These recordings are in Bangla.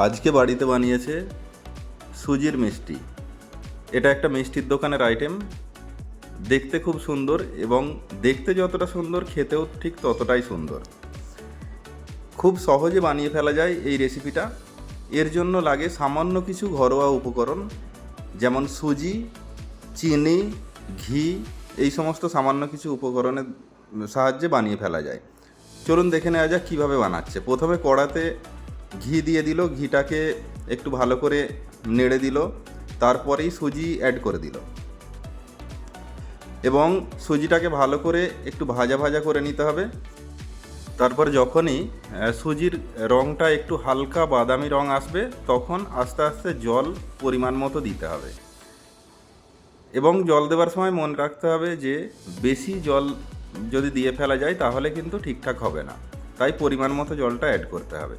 আজকে বাড়িতে বানিয়েছে সুজির মিষ্টি। এটা একটা মিষ্টির দোকানের আইটেম। দেখতে খুব সুন্দর এবং দেখতে যতটা সুন্দর খেতেও ঠিক ততটাই সুন্দর। খুব সহজে বানিয়ে ফেলা যায় এই রেসিপিটা। এর জন্য লাগে সামান্য কিছু ঘরোয়া উপকরণ, যেমন সুজি, চিনি, ঘি, এই সমস্ত সামান্য কিছু উপকরণের সাহায্যে বানিয়ে ফেলা যায়। চলুন দেখে নেওয়া যাক কীভাবে বানাচ্ছে। প্রথমে কড়াতে ঘি দিয়ে দিল, ঘিটাকে একটু ভালো করে নেড়ে দিল, তারপরেই সুজি অ্যাড করে দিল এবং সুজিটাকে ভালো করে একটু ভাজা ভাজা করে নিতে হবে। তারপর যখনই সুজির রঙটা একটু হালকা বাদামি রং আসবে, তখন আস্তে আস্তে জল পরিমাণ মতো দিতে হবে এবং জল দেওয়ার সময় মনে রাখতে হবে যে বেশি জল যদি দিয়ে ফেলা যায় তাহলে কিন্তু ঠিকঠাক হবে না, তাই পরিমাণ মতো জলটা অ্যাড করতে হবে।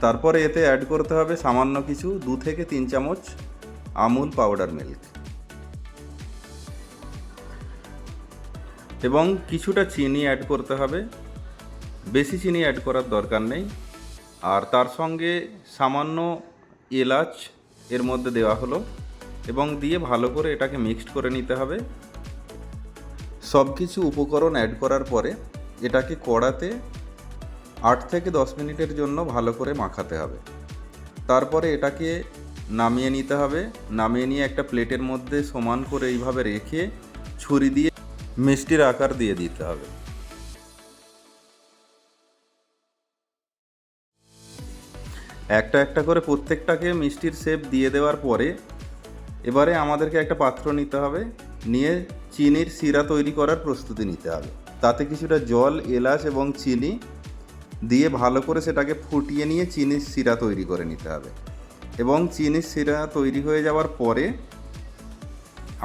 তারপরে এতে অ্যাড করতে হবে সামান্য কিছু 2 থেকে 3 চামচ আমুল পাউডার মিল্ক এবং কিছুটা চিনি অ্যাড করতে হবে। বেশি চিনি অ্যাড করার দরকার নেই। আর তার সঙ্গে সামান্য এলাচ এর মধ্যে দেওয়া হলো এবং দিয়ে ভালো করে এটাকে মিক্সড করে নিতে হবে। সব কিছু উপকরণ অ্যাড করার পরে এটাকে কড়াতে 8 থেকে 10 মিনিটের জন্য ভালো করে মাখাতে হবে। তারপরে এটাকে নামিয়ে নিতে হবে। নামিয়ে নিয়ে একটা প্লেটের মধ্যে সমান করে এইভাবে রেখে ছুরি দিয়ে মিষ্টির আকার দিয়ে দিতে হবে। একটা একটা করে প্রত্যেকটাকে মিষ্টির শেপ দিয়ে দেওয়ার পরে এবারে আমাদেরকে একটা পাত্র নিতে হবে, নিয়ে চিনির সিরা তৈরি করার প্রস্তুতি নিতে হবে। তাতে কিছুটা জল, এলাচ এবং চিনি দিয়ে ভালো করে সেটাকে ফুটিয়ে নিয়ে চিনির সিরা তৈরি করে নিতে হবে এবং চিনির সিরা তৈরি হয়ে যাওয়ার পরে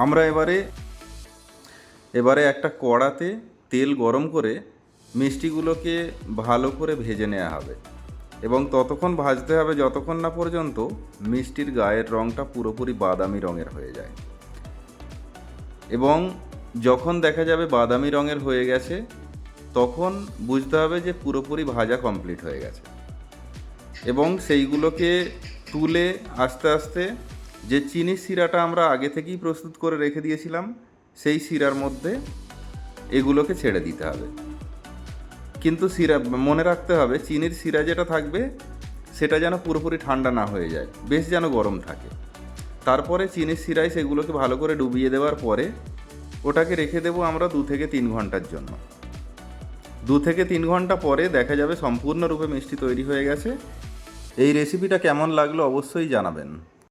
আমরা এবারে একটা কড়াতে তেল গরম করে মিষ্টিগুলোকে ভালো করে ভেজে নেওয়া হবে এবং ততক্ষণ ভাজতে হবে যতক্ষণ না পর্যন্ত মিষ্টির গায়ের রঙটা পুরোপুরি বাদামি রঙের হয়ে যায়। এবং যখন দেখা যাবে বাদামি রঙের হয়ে গেছে, তখন বুঝতে হবে যে পুরোপুরি ভাজা কমপ্লিট হয়ে গেছে এবং সেইগুলোকে তুলে আস্তে আস্তে যে চিনির সিরাটা আমরা আগে থেকেই প্রস্তুত করে রেখে দিয়েছিলাম সেই সিরার মধ্যে এগুলোকে ছেড়ে দিতে হবে। কিন্তু সিরা মনে রাখতে হবে চিনির সিরা যেটা থাকবে সেটা যেন পুরোপুরি ঠান্ডা না হয়ে যায়, বেশ যেন গরম থাকে। তারপরে চিনির সিরায় সেগুলোকে ভালো করে ডুবিয়ে দেওয়ার পরে ওটাকে রেখে দেবো আমরা 2 থেকে 3 ঘন্টার জন্য। 2 থেকে 3 ঘন্টা পরে দেখা যাবে সম্পূর্ণরূপে মিষ্টি তৈরি হয়ে গেছে। এই রেসিপিটা কেমন লাগলো অবশ্যই জানাবেন।